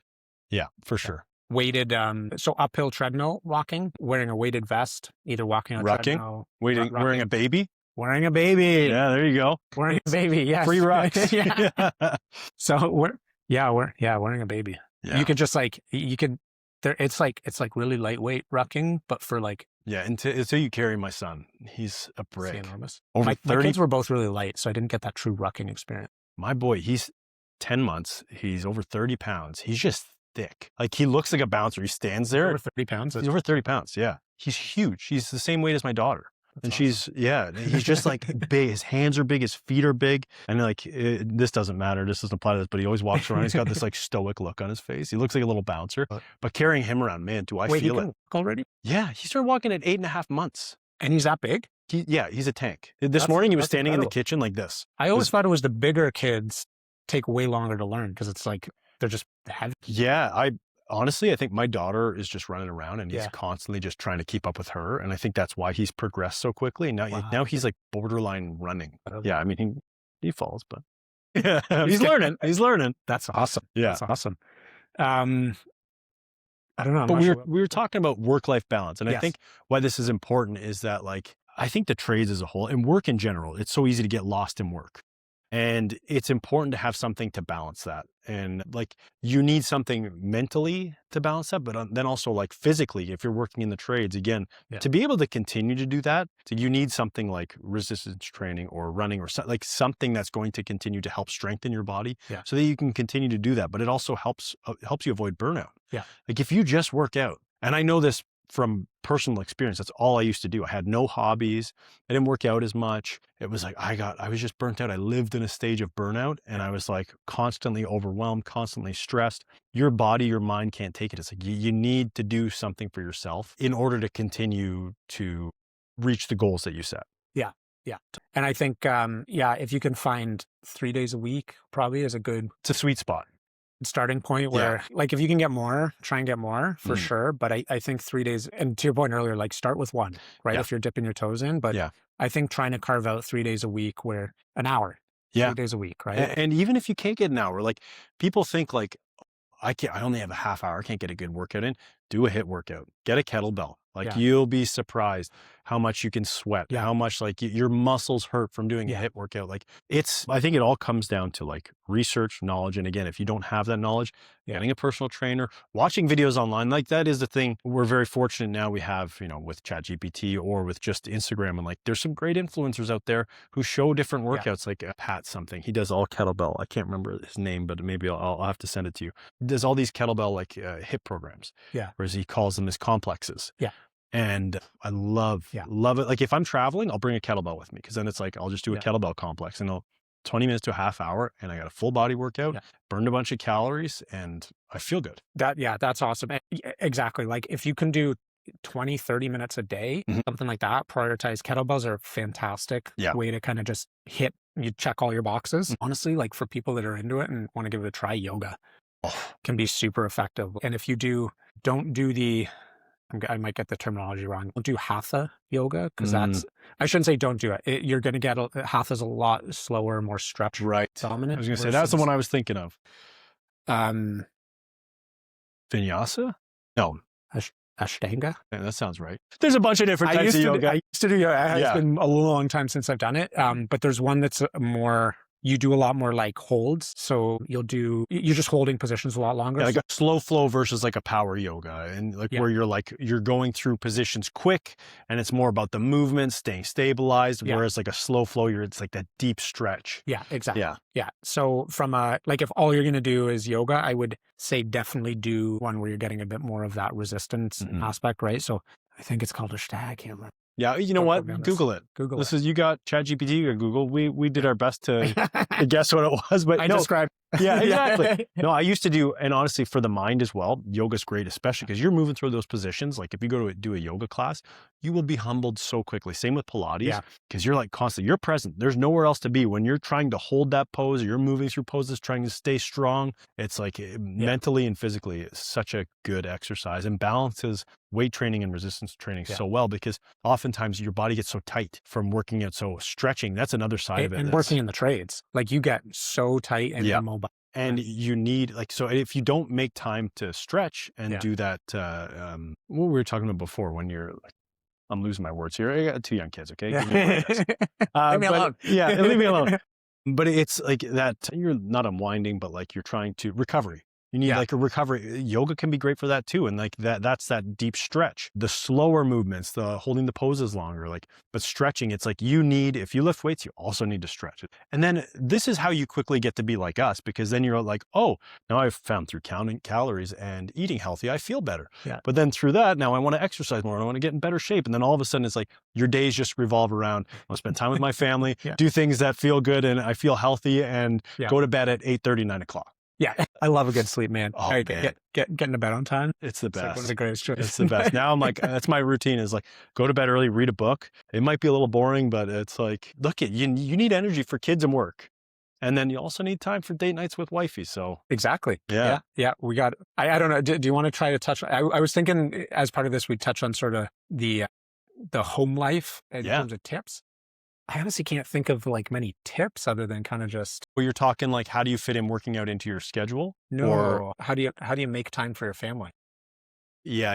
Yeah, for sure. Weighted, so uphill treadmill walking, wearing a weighted vest, either walking on treadmill, wearing a baby. Wearing a baby. Yeah, there you go. Wearing a baby. Yes. Free rucks. Yeah. So wearing a baby. Yeah. You could just like it's like really lightweight rucking, but for like until you carry my son, he's a brick. Enormous. Over 30. My kids were both really light, so I didn't get that true rucking experience. My boy, he's 10 months. He's over 30 pounds. He's just thick. Like he looks like a bouncer. He stands there. Over 30 pounds. He's over 30 pounds. Yeah. He's huge. He's the same weight as my daughter. That's awesome. He's just like big. His hands are big. His feet are big. And like, this doesn't matter. This doesn't apply to this, but he always walks around. He's got this like stoic look on his face. He looks like a little bouncer, but carrying him around, man, do I feel it already? Yeah. He started walking at 8.5 months. And he's that big? He's a tank. This morning he was standing in the kitchen like this. I always thought it was the bigger kids take way longer to learn because it's like, they're just heavy. Yeah. Honestly, I think my daughter is just running around and he's constantly just trying to keep up with her. And I think that's why he's progressed so quickly. Now he's like borderline running. Yeah. I mean, he falls, but he's learning. He's learning. That's awesome. Yeah. That's awesome. I don't know. But we were talking about work-life balance. And I think why this is important is that like, I think the trades as a whole and work in general, it's so easy to get lost in work. And it's important to have something to balance that. And like, you need something mentally to balance that, but then also like physically, if you're working in the trades, again, to be able to continue to do that, so you need something like resistance training or running or like something that's going to continue to help strengthen your body so that you can continue to do that. But it also helps you avoid burnout. Yeah. Like if you just work out, and I know this from personal experience, that's all I used to do. I had no hobbies. I didn't work out as much. It was like, I was just burnt out. I lived in a stage of burnout and I was like constantly overwhelmed, constantly stressed. Your body, your mind can't take it. It's like, you need to do something for yourself in order to continue to reach the goals that you set. Yeah. Yeah. And I think, if you can find 3 days a week, probably is it's a sweet spot. Starting point where like if you can get more, try and get more for sure. But I think 3 days, and to your point earlier, like start with one, right? If you're dipping your toes in, but I think trying to carve out 3 days a week where an hour, 3 days a week, right? And even if you can't get an hour, like people think like, I only have a half hour. I can't get a good workout in. Do a HIIT workout, get a kettlebell. Like you'll be surprised how much you can sweat, how much like your muscles hurt from doing a HIIT workout. Like I think it all comes down to like research, knowledge. And again, if you don't have that knowledge, getting a personal trainer, watching videos online, like that is the thing. We're very fortunate now we have, with ChatGPT or with just Instagram. And like, there's some great influencers out there who show different workouts, like Pat something. He does all kettlebell. I can't remember his name, but maybe I'll have to send it to you. He does all these kettlebell like HIIT programs. Yeah. Whereas he calls them as complexes. Yeah. And I love it. Like if I'm traveling, I'll bring a kettlebell with me because then it's like, I'll just do a kettlebell complex and 20 minutes to a half hour and I got a full body workout, burned a bunch of calories and I feel good. That's awesome. Exactly. Like if you can do 20, 30 minutes a day, something like that, prioritize. Kettlebells are a fantastic way to kind of just you check all your boxes. Honestly, like for people that are into it and want to give it a try, yoga can be super effective. And if you don't do I might get the terminology wrong. Don't do hatha yoga because I shouldn't say don't do it. You're going to get hatha's a lot slower, more stretch dominant. I was going to say that's the one I was thinking of. Vinyasa? No. Ashtanga. Yeah, that sounds right. There's a bunch of different types of yoga. I used to do yoga. It's Yeah. been a long time since I've done it. But there's one that's more, you do a lot more like holds. So you're just holding positions a lot longer. Yeah, like a slow flow versus like a power yoga, and like where you're going through positions quick, and it's more about the movement, staying stabilized. Whereas like a slow flow, it's like that deep stretch. Yeah, exactly. Yeah. Yeah. So from like if all you're going to do is yoga, I would say definitely do one where you're getting a bit more of that resistance aspect, right? So I think it's called Ashtanga. I can't remember. Yeah, you know what? Google it. Google this it. is, you got ChatGPT, you got Google. We did our best to guess what it was, but I described. Yeah, exactly. No, I used to do, and honestly, for the mind as well, yoga's great, especially because you're moving through those positions. Like if you go to do a yoga class, you will be humbled so quickly. Same with Pilates, because you're like constantly, you're present. There's nowhere else to be. When you're trying to hold that pose, or you're moving through poses, trying to stay strong, it's like mentally and physically, it's such a good exercise, and balances weight training and resistance training so well, because oftentimes your body gets so tight from working out. So stretching, that's another side of it. And working in the trades, like you get so tight and immobile. And you need, like, so if you don't make time to stretch and do that, what we were talking about before, when you're like, I'm losing my words here. I got 2 young kids. Okay. Give me a break, guys. Leave me alone. Yeah. Leave me alone. But it's like that, you're not unwinding, but like you're trying to recovery. You need like a recovery. Yoga can be great for that too. And like that's that deep stretch, the slower movements, the holding the poses longer, like, but stretching, it's like you need, if you lift weights, you also need to stretch it. And then this is how you quickly get to be like us, because then you're like, oh, now I've found through counting calories and eating healthy, I feel better. But then through that, now I want to exercise more. I want to get in better shape. And then all of a sudden it's like your days just revolve around, I'll spend time with my family, do things that feel good, and I feel healthy, and go to bed at 8:30, 9 o'clock. Yeah, I love a good sleep, man. Oh, man. Getting to bed on time. It's the best. Like one of the greatest choices. It's the best. Now I'm like, that's my routine, is like, go to bed early, read a book. It might be a little boring, but it's like, look, you need energy for kids and work. And then you also need time for date nights with wifey. So exactly. Yeah. We got, I don't know. Do you want to try to touch, I was thinking as part of this, we'd touch on sort of the home life in terms of tips. I honestly can't think of like many tips other than kind of just. Well, you're talking like, how do you fit in working out into your schedule? No. Or how do you make time for your family? Yeah,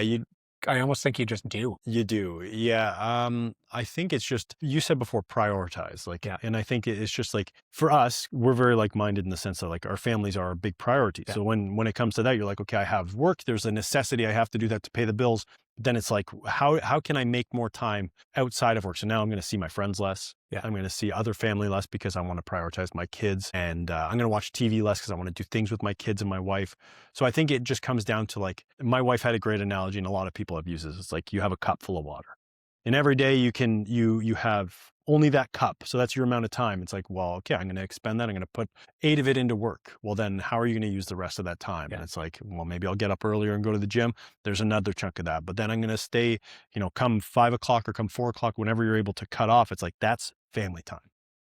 I almost think you just do. You do. Yeah. I think it's just, you said before, prioritize. Like, and I think it's just like, for us, we're very like-minded in the sense that like our families are a big priority. So when it comes to that, you're like, okay, I have work. There's a necessity. I have to do that to pay the bills. Then it's like, how can I make more time outside of work? So now I'm going to see my friends less. I'm going to see other family less because I want to prioritize my kids, and I'm going to watch TV less because I want to do things with my kids and my wife. So I think it just comes down to, like, my wife had a great analogy, and a lot of people have used this. It's like, you have a cup full of water, and every day you have only that cup. So that's your amount of time. It's like, well, okay, I'm going to expend that. I'm going to put 8 of it into work. Well, then how are you going to use the rest of that time? And it's like, well, maybe I'll get up earlier and go to the gym. There's another chunk of that. But then I'm going to stay, come 5 o'clock or come 4 o'clock, whenever you're able to cut off. It's like, that's family time.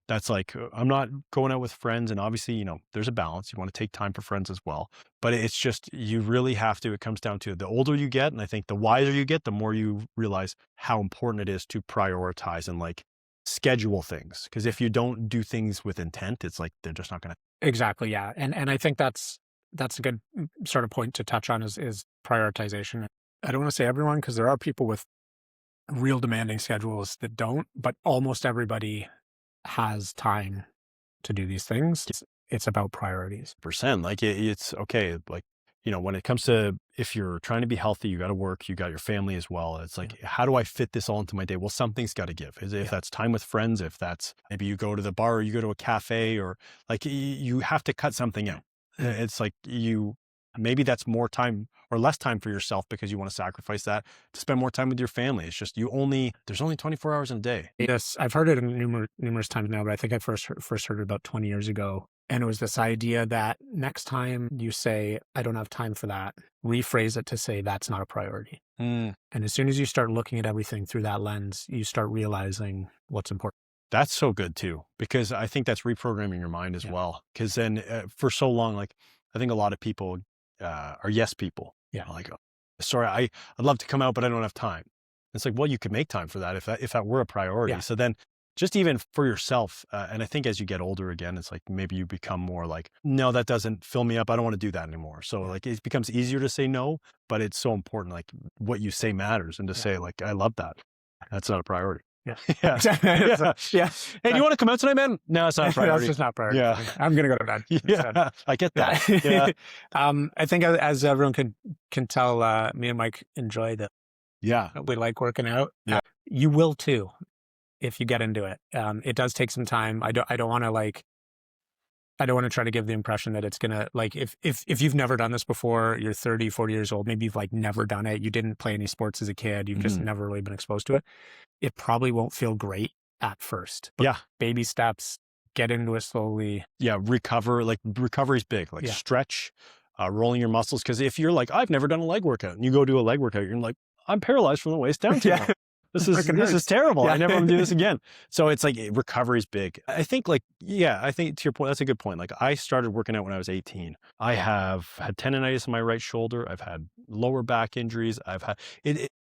That's like, I'm not going out with friends. And obviously, there's a balance. You want to take time for friends as well. But it's just, you really have to, it comes down to the older you get. And I think the wiser you get, the more you realize how important it is to prioritize and like schedule things. Because if you don't do things with intent, it's like, they're just not going to. Exactly. Yeah. And I think that's a good sort of point to touch on is prioritization. I don't want to say everyone, because there are people with real demanding schedules that don't, but almost everybody has time to do these things. It's about priorities. Like it's okay. Like, when it comes to, if you're trying to be healthy, you got to work, you got your family as well. It's like, how do I fit this all into my day? Well, something's got to give. If that's time with friends, if that's maybe you go to the bar or you go to a cafe, or like you have to cut something out. It's like maybe that's more time or less time for yourself because you want to sacrifice that to spend more time with your family. It's just, there's only 24 hours in a day. Yes. I've heard it numerous times now, but I think I first heard it about 20 years ago. And it was this idea that next time you say, I don't have time for that, rephrase it to say, that's not a priority. And as soon as you start looking at everything through that lens, you start realizing what's important. That's so good too, because I think that's reprogramming your mind as well. Because then for so long, like, I think a lot of people are yes people. Like, oh, sorry, I'd love to come out, but I don't have time. It's like, well, you could make time for that if that were a priority. So then just even for yourself. And I think as you get older again, it's like maybe you become more like, no, that doesn't fill me up. I don't want to do that anymore. So like it becomes easier to say no, but it's so important. Like what you say matters, and to say like, I love that. That's not a priority. Yeah. Yeah. Yeah. Yeah. Hey, do you want to come out tonight, man? No, it's not a priority. That's just not priority. Yeah. I'm going to go to bed. Yeah. I get that. Yeah. I think as everyone can tell, me and Mike enjoy that. Yeah. We like working out. Yeah. You will too, if you get into it. It does take some time. I don't want to try to give the impression that it's gonna, like, if you've never done this before, you're 30, 40 years old, maybe you've like never done it, you didn't play any sports as a kid, you've just never really been exposed to it. It probably won't feel great at first. But baby steps, get into it slowly. Yeah. Recovery's big. Like stretch, rolling your muscles. Because if you're like, I've never done a leg workout, and you go do a leg workout, you're like, I'm paralyzed from the waist down to now. This is terrible. I never want to do this again. So it's like recovery is big. I think to your point, that's a good point. Like I started working out when I was 18. I have had tendonitis in my right shoulder. I've had lower back injuries. I've had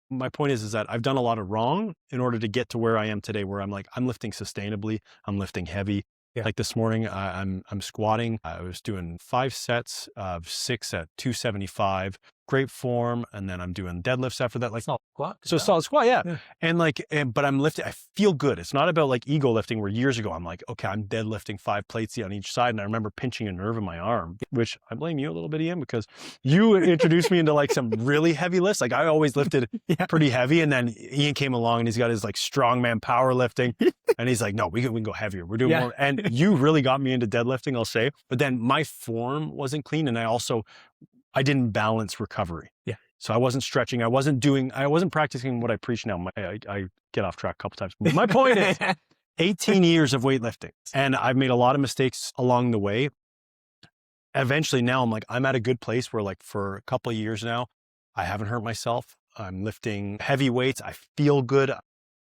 my point is that I've done a lot of wrong in order to get to where I am today, where I'm like, I'm lifting sustainably. I'm lifting heavy. Yeah. Like this morning, I'm squatting. I was doing 5 sets of 6 at 275. Great form, and then I'm doing deadlifts after that. Like solid squat. So solid squat, yeah. And like, but I'm lifting. I feel good. It's not about like ego lifting, where years ago I'm like, okay, I'm deadlifting 5 plates on each side, and I remember pinching a nerve in my arm, which I blame you a little bit, Ian, because you introduced me into like some really heavy lifts. Like I always lifted pretty heavy, and then Ian came along and he's got his like strongman powerlifting, and he's like, no, we can go heavier. We're doing more. And you really got me into deadlifting, I'll say. But then my form wasn't clean, and I didn't balance recovery. Yeah. So I wasn't stretching. I wasn't practicing what I preach now. I get off track a couple times. But my point is 18 years of weightlifting, and I've made a lot of mistakes along the way. Eventually now I'm at a good place where like for a couple of years now, I haven't hurt myself. I'm lifting heavy weights. I feel good.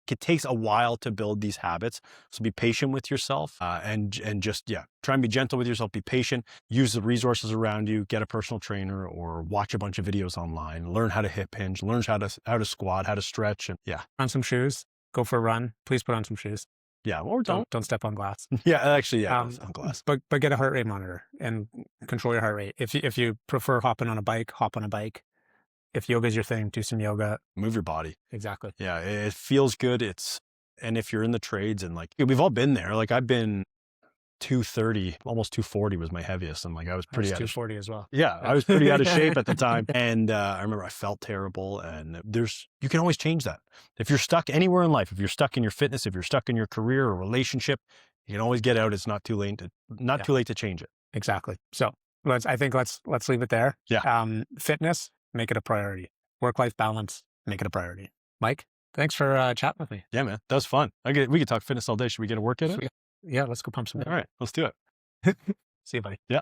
It takes a while to build these habits. So be patient with yourself, and just, try and be gentle with yourself. Be patient, use the resources around you, get a personal trainer or watch a bunch of videos online, learn how to hip hinge, learn how to squat, how to stretch. And on some shoes, go for a run. Please put on some shoes. Yeah. Or don't step on glass. Yeah, actually, on glass. But get a heart rate monitor and control your heart rate. If you prefer hopping on a bike, hop on a bike. If yoga is your thing, do some yoga. Move your body. Exactly. Yeah, it feels good. And if you're in the trades, and like we've all been there. Like I've been 230, almost 240 was my heaviest. And like I was pretty 240 as well. Yeah, I was pretty out of shape at the time. And I remember I felt terrible. And you can always change that. If you're stuck anywhere in life, if you're stuck in your fitness, if you're stuck in your career or relationship, you can always get out. It's not too late to change it. Exactly. So let's leave it there. Yeah. Fitness, make it a priority. Work-life balance, make it a priority. Mike, thanks for chatting with me. Yeah, man. That was fun. We could talk fitness all day. Should we get a workout in? Yeah, let's go pump some. All right, let's do it. See you, buddy. Yeah.